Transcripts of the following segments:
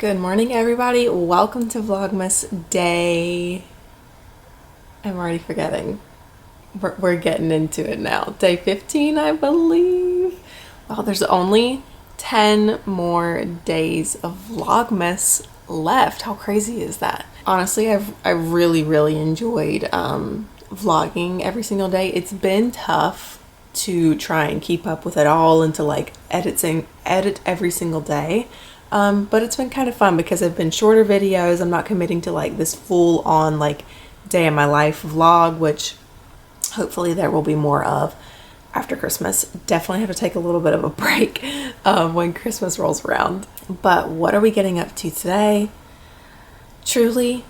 Good morning, everybody. Welcome to Vlogmas day. I'm already forgetting. We're getting into it now. Day 15, I believe. Wow, there's only 10 more days of Vlogmas left. How crazy is that? Honestly, I really enjoyed vlogging every single day. It's been tough to try and keep up with it all and to like edit every single day. But it's been kind of fun because I've been shorter videos. I'm not committing to like this full on like day in my life vlog, which hopefully there will be more of after Christmas. Definitely have to take a little bit of a break when Christmas rolls around. But what are we getting up to today? Truly,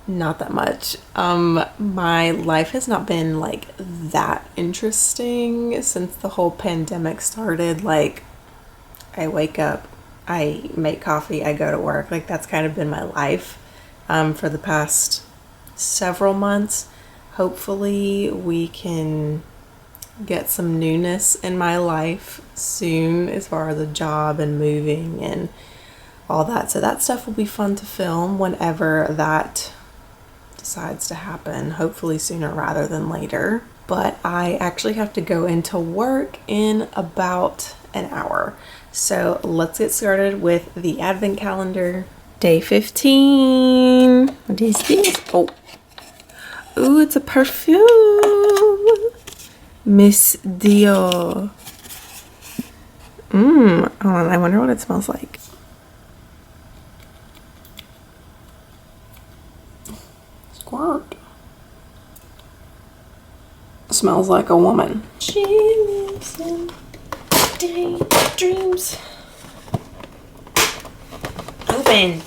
not that much. My life has not been like that interesting since the whole pandemic started. Like, I wake up, I make coffee, I go to work. Like, that's kind of been my life for the past several months. Hopefully we can get some newness in my life soon as far as a job and moving and all that. So that stuff will be fun to film whenever that decides to happen, hopefully sooner rather than later. But I actually have to go into work in about an hour. So let's get started with the advent calendar. Day 15. What is this? Oh. Ooh, it's a perfume. Miss Dior. Hold on, I wonder what it smells like. Squirt. Smells like a woman. She lives in daydreams. Open.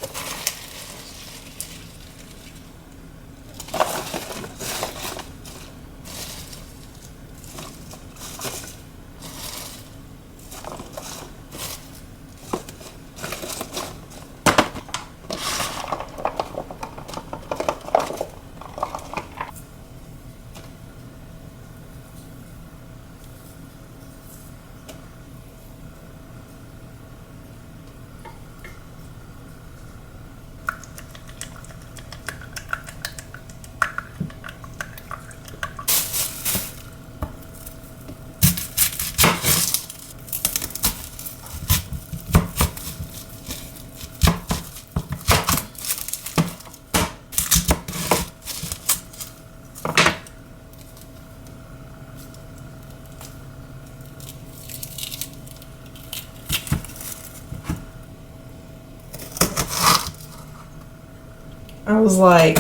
I was like,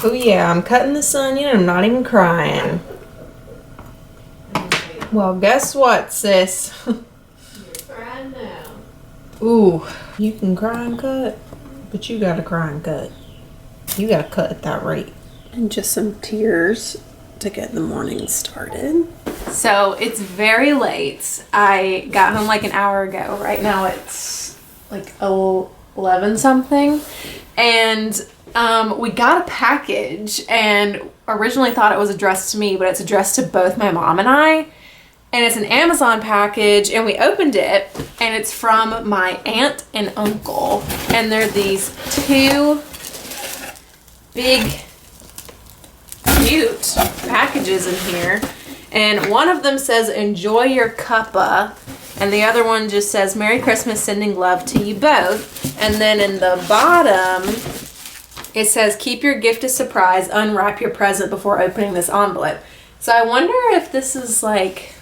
oh yeah, I'm cutting this onion and I'm not even crying. Well, guess what, sis? You're crying now. Ooh, you can cry and cut, but you gotta cry and cut. You gotta cut at that rate. And just some tears to get the morning started. So it's very late. I got home like an hour ago. Right now it's like 11 something. And we got a package and originally thought it was addressed to me, but it's addressed to both my mom and I. And it's an Amazon package, and we opened it, and it's from my aunt and uncle. And there are these two big, cute packages in here. And one of them says, "Enjoy your cuppa." And the other one just says, "Merry Christmas, sending love to you both." And then in the bottom, it says, "Keep your gift a surprise. Unwrap your present before opening this envelope." So I wonder if this is like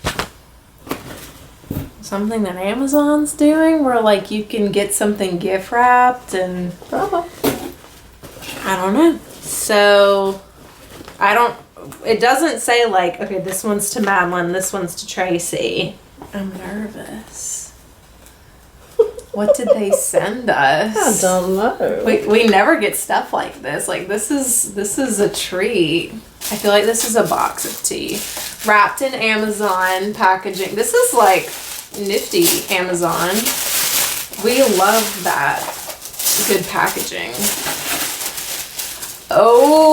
something that Amazon's doing where like you can get something gift wrapped and I don't know. So it doesn't say like, okay, this one's to Madalyn, this one's to Tracy. I'm nervous. What did they send us? I don't know. We never get stuff like this. Like this is a treat. I feel like this is a box of tea. Wrapped in Amazon packaging. This is like nifty Amazon. We love that. Good packaging. Oh.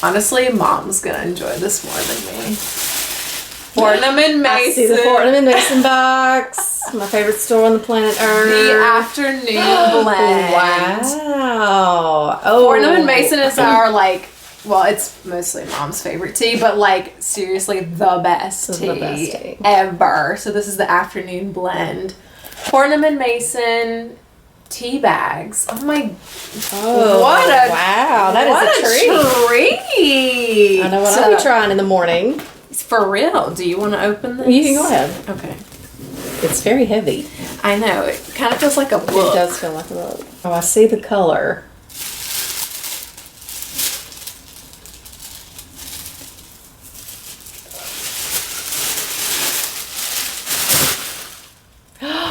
Honestly, Mom's gonna enjoy this more than me. Fortnum and Mason. I see the Fortnum and Mason box. My favorite store on the planet Earth. The afternoon blend. Wow. Oh. Fortnum and Mason is our well, it's mostly Mom's favorite tea, but seriously the best tea ever. So this is the afternoon blend. Fortnum and Mason tea bags. Oh my! Oh, wow! That is a treat. I know what I'll be trying in the morning. It's for real. Do you want to open this? You can go ahead. Okay. It's very heavy. I know. It kind of feels like a book. It does feel like a book. Oh, I see the color.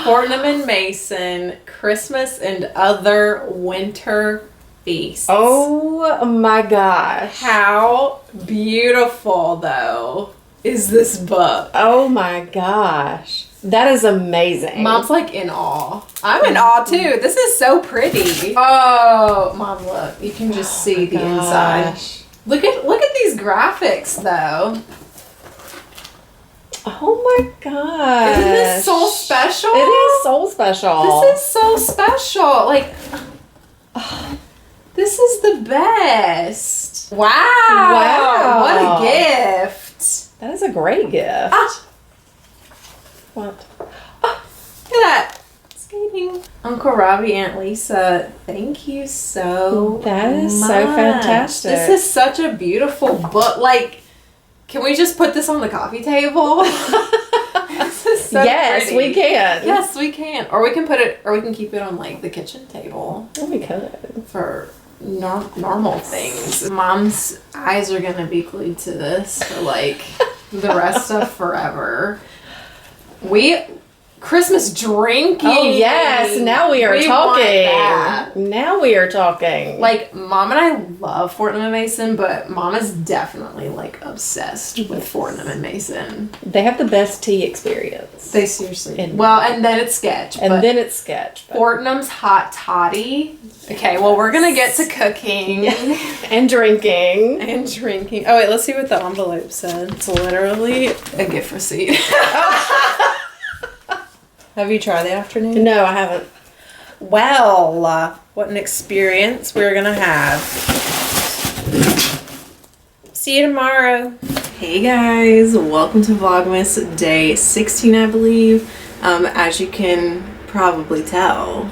Fortnum and Mason, Christmas and Other Winter Feasts. Oh my gosh. How beautiful, though, is this book? Oh my gosh. That is amazing. Mom's in awe. I'm in awe too. This is so pretty. Oh, Mom, look. You can just see the inside. Look at these graphics, though. Oh my gosh. Isn't this so special? It is so special. This is so special. This is the best. Wow. Wow. What a gift. That is a great gift. What? Oh, look at that. Skating. Uncle Robbie, Aunt Lisa, thank you so That is much. so fantastic. This is such a beautiful book. Can we just put this on the coffee table? This is so yes, pretty. we can. Yes, we can. Or we can keep it on the kitchen table. Oh, we could. For normal things. Mom's eyes are gonna be glued to this for the rest of forever. Christmas drinking. Oh yes, now we are talking. Now we are talking. Mom and I love Fortnum and Mason, but Mom is definitely obsessed with Fortnum and Mason. They have the best tea experience. They seriously. And then it's Sketch. Fortnum's hot toddy. Okay, well we're gonna get to cooking and drinking. Oh wait, let's see what the envelope said. It's literally a gift receipt. Have you tried the afternoon? No, I haven't. Well, what an experience we're gonna have. See you tomorrow. Hey guys, welcome to Vlogmas day 16, I believe. As you can probably tell,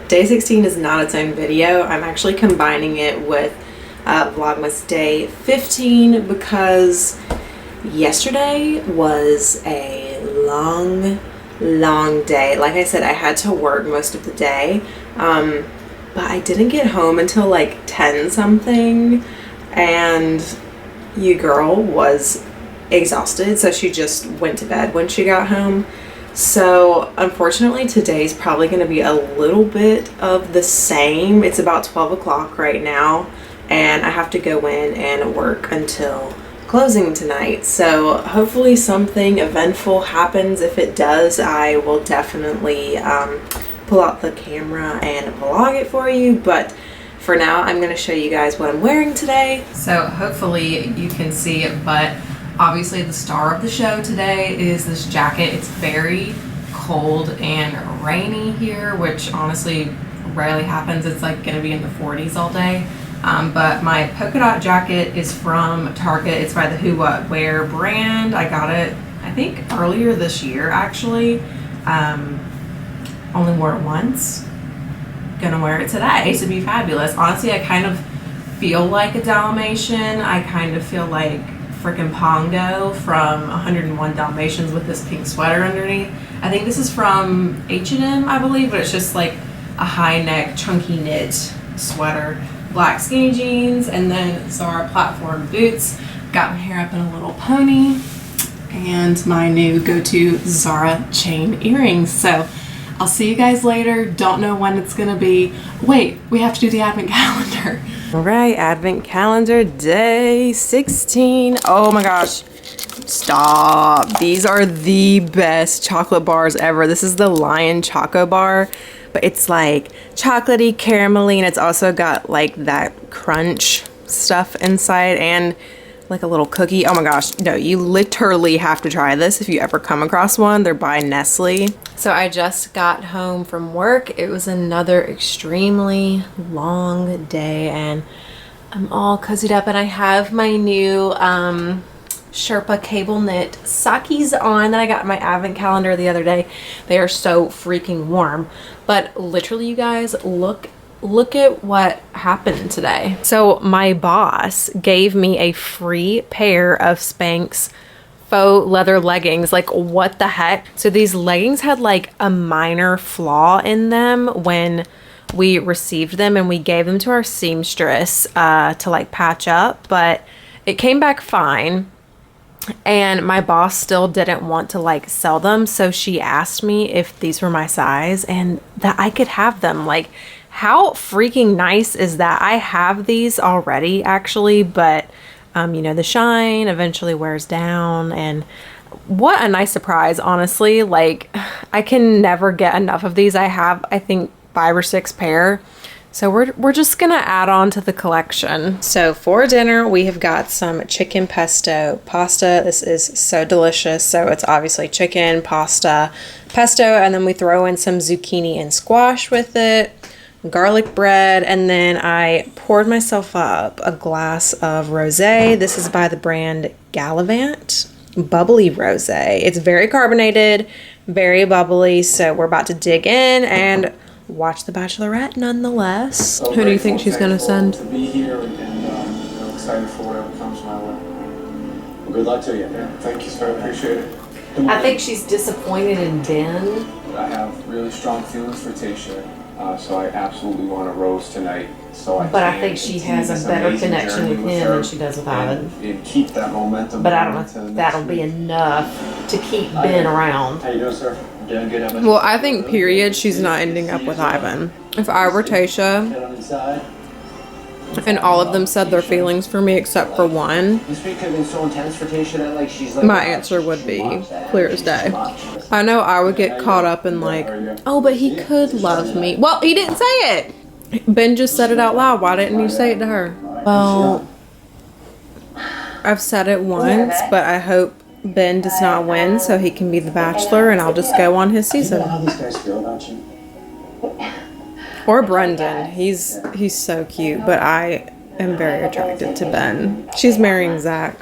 day 16 is not its own video. I'm actually combining it with Vlogmas day 15 because yesterday was a long day. Like I said, I had to work most of the day, but I didn't get home until 10 something, and you girl was exhausted, so she just went to bed when she got home. So unfortunately today's probably going to be a little bit of the same. It's about 12 o'clock right now, and I have to go in and work until closing tonight, so hopefully something eventful happens. If it does, I will definitely pull out the camera and vlog it for you, but for now I'm going to show you guys what I'm wearing today. So hopefully you can see it, but obviously the star of the show today is this jacket. It's very cold and rainy here, which honestly rarely happens. It's going to be in the 40s all day. But my polka dot jacket is from Target. It's by the Who What Wear brand. I got it, I think, earlier this year, actually. Only wore it once. Gonna wear it today to be fabulous. Honestly, I kind of feel like a Dalmatian. I kind of feel like frickin' Pongo from 101 Dalmatians with this pink sweater underneath. I think this is from H&M, I believe, but it's just a high neck, chunky knit sweater. Black skinny jeans, and then Zara platform boots. Got my hair up in a little pony, and my new go-to Zara chain earrings. So I'll see you guys later. Don't know when it's gonna be. Wait, we have to do the advent calendar. All right, advent calendar day 16. Oh my gosh. Stop. These are the best chocolate bars ever. This is the Lion Choco Bar. But it's chocolatey, caramelly, and it's also got that crunch stuff inside. And like a little cookie. Oh my gosh, no, you literally have to try this if you ever come across one. They're by Nestle. So I just got home from work. It was another extremely long day and I'm all cozied up and I have my new Sherpa cable knit sakis on that I got in my advent calendar the other day. They are so freaking warm. But literally, you guys, look at what happened today. So my boss gave me a free pair of Spanx faux leather leggings. Like, what the heck? So these leggings had like a minor flaw in them when we received them, and we gave them to our seamstress to like patch up, but it came back fine. And my boss still didn't want to like sell them, so she asked me if these were my size and that I could have them. Like, how freaking nice is that? I have these already actually, but you know, the shine eventually wears down, and what a nice surprise, honestly. Like, I can never get enough of these. I have, I think, 5 or 6 pair. So we're just gonna add on to the collection. So for dinner, we have got some chicken pesto pasta. This is so delicious. So it's obviously chicken, pasta, pesto, and then we throw in some zucchini and squash with it, garlic bread, and then I poured myself up a glass of rosé. This is by the brand Gallivant, bubbly rosé. It's very carbonated, very bubbly. So we're about to dig in and watch The Bachelorette nonetheless. So who do you think she's going to send? To be here and excited for whatever comes my way. Well, good luck to you. Yeah, thank you, sir. I appreciate it. I think she's disappointed in Ben. I have really strong feelings for Tayshia, so I absolutely want a rose tonight. But I think she has a better connection with him than she does with Ivan. And keep that momentum. But I don't know if that'll be enough to keep Ben around. How you doing, sir? Doing good. Well, I think period she's not ending up with Ivan. If I were Tayshia and all of them said their feelings for me except for one, This week could have been so intense for Tayshia that like she's like my answer would be clear as day. I know I would get caught up in like, oh, but he could love me. Well, he didn't say it. Ben just said it out loud. Why didn't you say it to her? Well, I've said it once, but I hope Ben does not win so he can be the Bachelor and I'll just go on his season. How these guys feel about you? Or Brendan. He's so cute, but I am very attracted to Ben. She's marrying Zach.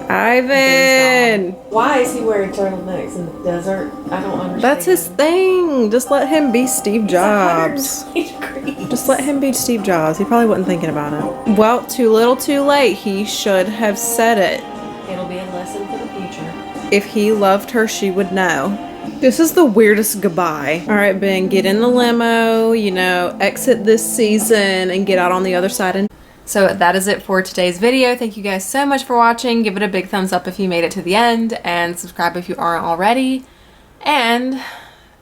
Ivan! Why is he wearing turtlenecks in the desert? I don't understand. That's his thing. Just let him be Steve Jobs. Just let him be Steve Jobs. He probably wasn't thinking about it. Well, too little too late. He should have said it. It'll be a lesson for the future. If he loved her, she would know. This is the weirdest goodbye. All right, Ben, get in the limo, you know, exit this season and get out on the other side. And so that is it for today's video. Thank you guys so much for watching. Give it a big thumbs up if you made it to the end and subscribe if you aren't already. And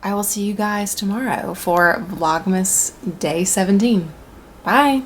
I will see you guys tomorrow for Vlogmas Day 17. Bye.